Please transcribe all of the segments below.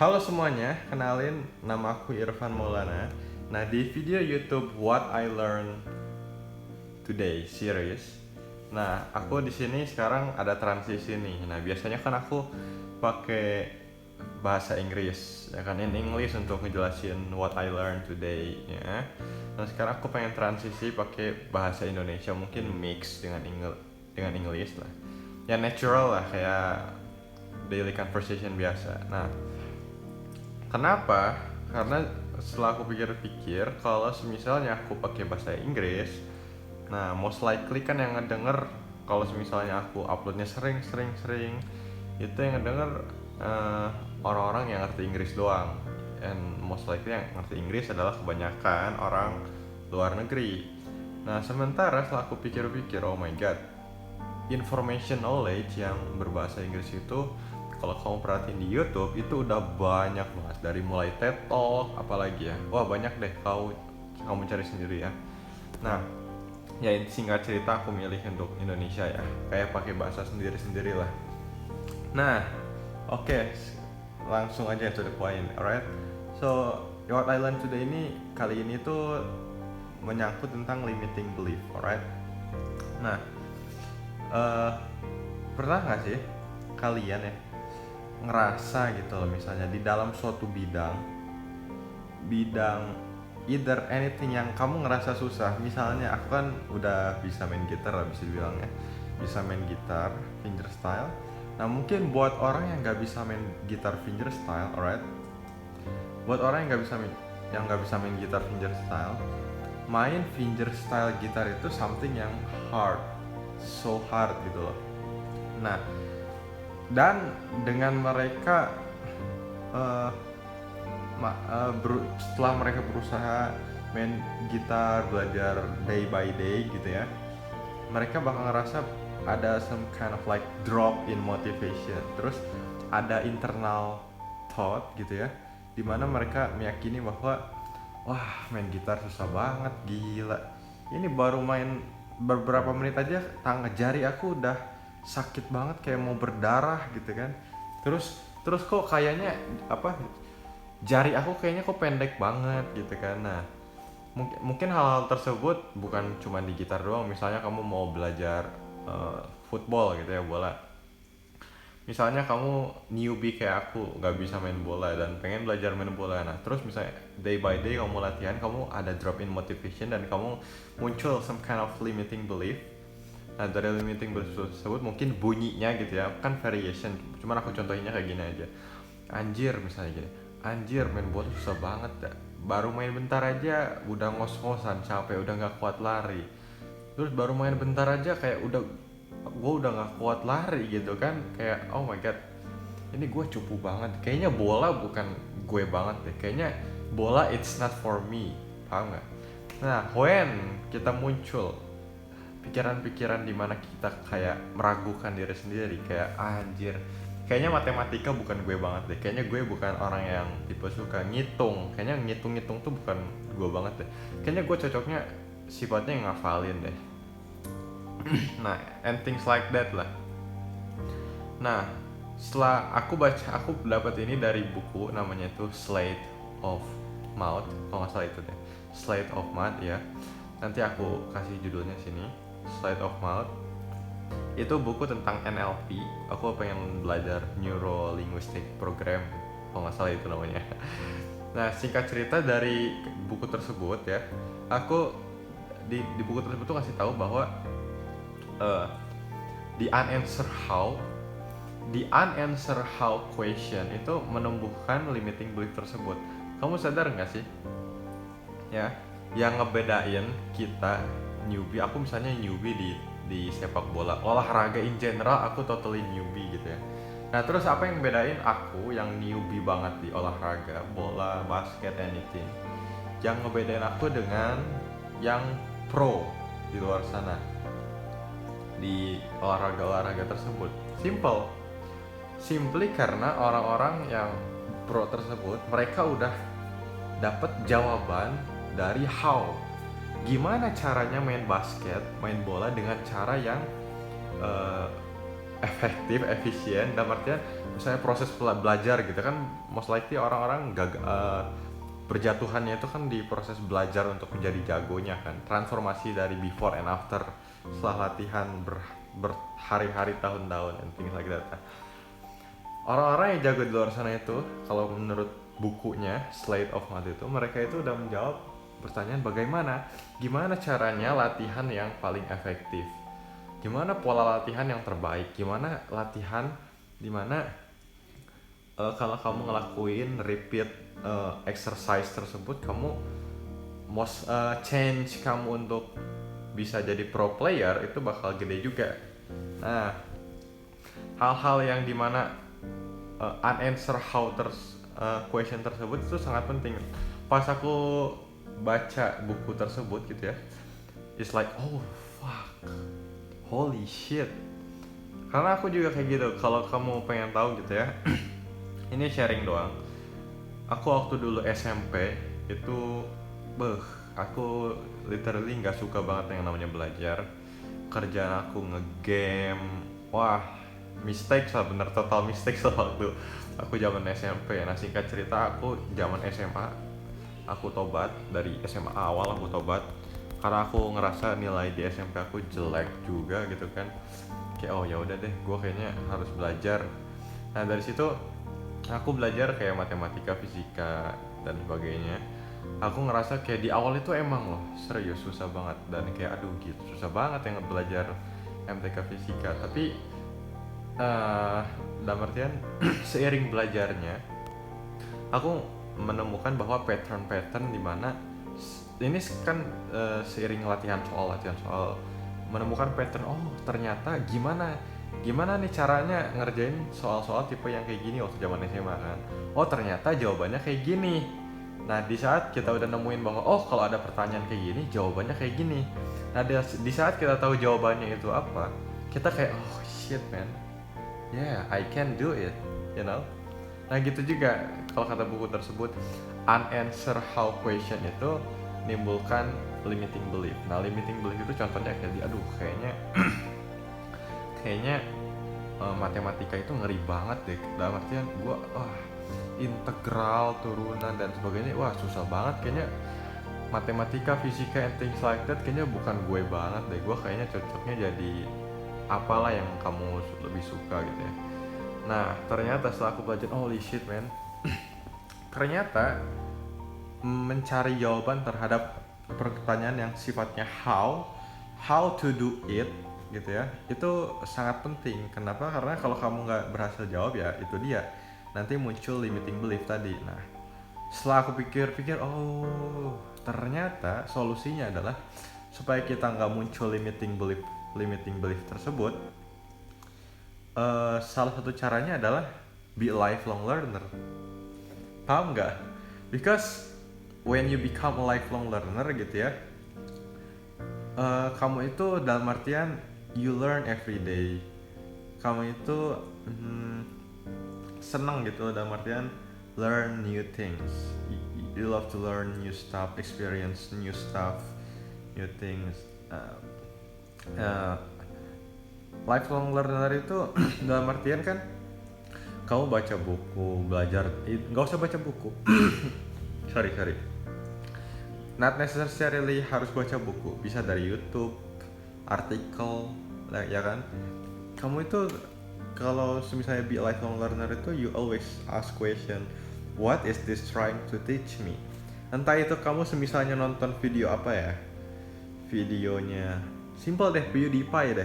Halo semuanya, kenalin nama aku Irfan Maulana. Nah, di video YouTube What I Learned Today series. Nah, aku di sini sekarang ada transisi nih. Nah, biasanya kan aku pakai bahasa Inggris, ya kan, in English untuk ngejelasin what I learned today, ya. Nah, sekarang aku pengen transisi pakai bahasa Indonesia, mungkin mix dengan English lah. Ya natural lah, kayak daily conversation biasa. Nah, kenapa? Karena setelah aku pikir-pikir, kalau misalnya aku pakai bahasa Inggris, nah most likely kan yang ngedenger, kalau misalnya aku uploadnya sering, itu yang ngedenger eh, orang-orang yang ngerti Inggris doang. And most likely yang ngerti Inggris adalah kebanyakan orang luar negeri. Nah, sementara setelah aku pikir-pikir, oh my god, information knowledge yang berbahasa Inggris itu, kalau kamu perhatiin di YouTube itu udah banyak banget, dari mulai TED Talk apalagi ya. Wah, banyak deh, kamu cari sendiri ya. Nah, ya singkat cerita aku milih untuk Indonesia ya, kayak pakai bahasa sendiri-sendiri lah. Nah, oke, langsung aja to the point, alright. So, what I learned today ini kali ini tuh menyangkut tentang limiting belief, alright. Nah, pernah nggak sih kalian ya ngerasa gitu loh, misalnya di dalam suatu bidang either anything yang kamu ngerasa susah. Misalnya aku kan udah bisa main gitar lah, bisa dibilang ya, bisa main gitar fingerstyle. Nah, mungkin buat orang yang nggak bisa main gitar fingerstyle, alright, buat orang yang nggak bisa main gitar fingerstyle, main fingerstyle gitar itu something yang hard, so hard gitu loh. Nah, dan dengan mereka setelah mereka berusaha main gitar, belajar day by day gitu ya, mereka bakal ngerasa ada some kind of like drop in motivation. Terus ada internal thought gitu ya, dimana mereka meyakini bahwa wah, main gitar susah banget, gila, ini baru main beberapa menit aja jari aku udah sakit banget, kayak mau berdarah gitu kan. Terus kok kayaknya jari aku kayaknya kok pendek banget gitu kan. Nah, mungkin hal-hal tersebut bukan cuma di gitar doang. Misalnya kamu mau belajar football gitu ya, bola. Misalnya kamu newbie kayak aku, nggak bisa main bola dan pengen belajar main bola. Nah, terus misalnya day by day kamu latihan, kamu ada drop in motivation dan kamu muncul some kind of limiting belief. Nah, dari limiting belief tersebut mungkin bunyinya gitu ya, kan variation. Cuman aku contohinnya kayak gini aja. Anjir, misalnya gini. Anjir, main bola susah banget dah. Baru main bentar aja udah ngos-ngosan, capek, udah nggak kuat lari. Terus baru main bentar aja kayak gue udah nggak kuat lari gitu kan. Kayak oh my god, ini gue cupu banget. Kayaknya bola bukan gue banget deh. Kayaknya bola it's not for me, paham nggak? Nah, when kita muncul pikiran-pikiran dimana kita kayak meragukan diri sendiri, kayak anjir, kayaknya matematika bukan gue banget deh, kayaknya gue bukan orang yang tipe suka ngitung, kayaknya ngitung-ngitung tuh bukan gue banget deh, kayaknya gue cocoknya sifatnya ngafalin deh. Nah, and things like that lah. Nah, setelah aku dapat ini dari buku, namanya itu Slate of Mouth, kalau nggak salah itu deh, Slate of Mouth ya. Nanti aku kasih judulnya sini, Slate of Mouth. Itu buku tentang NLP. Aku pengen belajar Neuro Linguistic Program, kalau nggak salah itu namanya. Nah, singkat cerita dari buku tersebut ya, aku di buku tersebut tuh ngasih tahu bahwa the unanswer how question itu menumbuhkan limiting belief tersebut. Kamu sadar nggak sih ya, yang ngebedain kita newbie, aku misalnya newbie di sepak bola, olahraga in general aku totally newbie gitu ya. Nah, terus apa yang bedain aku yang newbie banget di olahraga, bola, basket, anything, yang ngebedain aku dengan yang pro di luar sana di olahraga tersebut? Simply karena orang-orang yang pro tersebut, mereka udah dapat jawaban dari how, gimana caranya main basket, main bola dengan cara yang efektif, efisien, dalam artian misalnya proses belajar gitu kan, most likely orang-orang berjatuhannya itu kan di proses belajar untuk menjadi jagonya kan, transformasi dari before and after setelah latihan berhari-hari, tahun-tahun, and things like that. Orang-orang yang jago di luar sana itu, kalau menurut bukunya Slate of Mud itu, mereka itu udah menjawab pertanyaan gimana caranya latihan yang paling efektif, gimana pola latihan yang terbaik, gimana latihan dimana kalau kamu ngelakuin repeat exercise tersebut, kamu change kamu untuk bisa jadi pro player itu bakal gede juga. Nah, hal-hal yang dimana unanswer question tersebut itu sangat penting. Pas aku baca buku tersebut gitu ya, it's like oh fuck, holy shit. Karena aku juga kayak gitu. Kalau kamu pengen tahu gitu ya, ini sharing doang. Aku waktu dulu SMP itu, aku literally nggak suka banget yang namanya belajar. Kerjaan aku ngegame, wah mistakes lah, bener total mistakes lah waktu aku zaman SMP. Nah singkat cerita, aku zaman SMA aku tobat. Dari SMA awal aku tobat karena aku ngerasa nilai di SMP aku jelek juga gitu kan. Kayak oh ya udah deh, gue kayaknya harus belajar. Nah dari situ aku belajar kayak matematika, fisika dan sebagainya. Aku ngerasa kayak di awal itu emang loh serius susah banget, dan kayak aduh gitu susah banget yang belajar MTK fisika. Tapi dalam artian seiring belajarnya aku menemukan bahwa pattern-pattern dimana ini kan seiring latihan soal menemukan pattern. Oh ternyata gimana nih caranya ngerjain soal-soal tipe yang kayak gini waktu zaman SMA kan. Oh ternyata jawabannya kayak gini. Nah di saat kita udah nemuin bahwa oh kalau ada pertanyaan kayak gini jawabannya kayak gini, nah di saat kita tahu jawabannya itu apa, kita kayak oh shit man, yeah I can do it, you know. Nah gitu juga kalau kata buku tersebut, unanswer how question itu nimbulkan limiting belief. Nah limiting belief itu contohnya kayak aduh kayaknya matematika itu ngeri banget deh, dalam artian gue integral, turunan dan sebagainya wah susah banget kayaknya. Matematika, fisika and things like that kayaknya bukan gue banget deh, gue kayaknya cocoknya jadi apalah yang kamu lebih suka gitu ya. Nah ternyata setelah aku belajar, holy shit man, ternyata mencari jawaban terhadap pertanyaan yang sifatnya how to do it gitu ya, itu sangat penting. Kenapa? Karena kalau kamu nggak berhasil jawab ya itu dia, nanti muncul limiting belief tadi. Nah setelah aku pikir-pikir, oh ternyata solusinya adalah supaya kita nggak muncul limiting belief tersebut, salah satu caranya adalah be a lifelong learner. Paham nggak? Because when you become a lifelong learner gitu ya, kamu itu dalam artian you learn every day. Kamu itu senang gitu dalam artian learn new things. You love to learn new stuff, experience new stuff, new things. Lifelong learner itu dalam artian kan kamu baca buku, belajar, nggak usah baca buku. sorry not necessarily harus baca buku, bisa dari YouTube, artikel ya kan. Kamu itu kalau misalnya be a lifelong learner itu you always ask question, what is this trying to teach me? Entah itu kamu semisalnya nonton video apa ya, videonya simple deh, PewDiePie.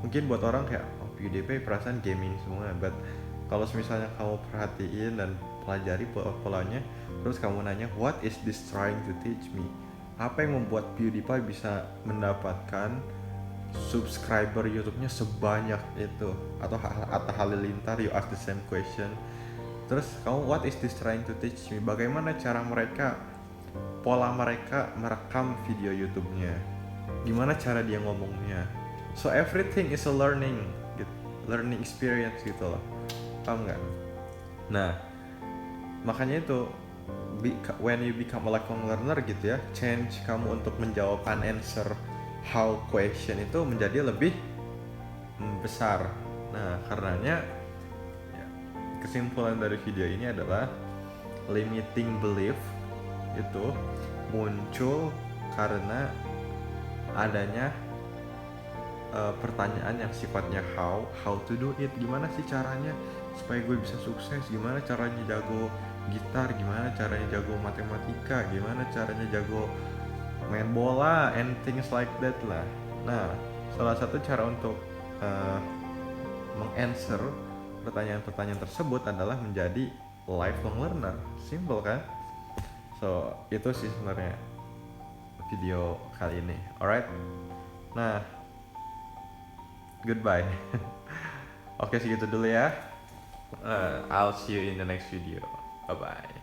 Mungkin buat orang kayak oh PewDiePie perasaan gaming semua, but kalau misalnya kamu perhatiin dan pelajari polanya, terus kamu nanya what is this trying to teach me, apa yang membuat PewDiePie bisa mendapatkan subscriber YouTube-nya sebanyak itu, atau Atta Halilintar you ask the same question. Terus kamu what is this trying to teach me, bagaimana cara mereka, pola mereka merekam video YouTube-nya, gimana cara dia ngomongnya. So everything is a learning experience gitu loh, paham nggak? Nah makanya itu when you become a lifelong learner gitu ya, change kamu untuk menjawab unanswer how question itu menjadi lebih besar. Nah, karenanya ya, kesimpulan dari video ini adalah limiting belief itu muncul karena adanya pertanyaan yang sifatnya how to do it, gimana sih caranya supaya gue bisa sukses, gimana caranya jago gitar, gimana caranya jago matematika, gimana caranya jago main bola and things like that lah. Nah, salah satu cara untuk menganswer pertanyaan-pertanyaan tersebut adalah menjadi lifelong learner. Simple kan? So, itu sih sebenarnya video kali ini. Alright? Nah, goodbye. Oke, segitu dulu ya. I'll see you in the next video. Bye bye.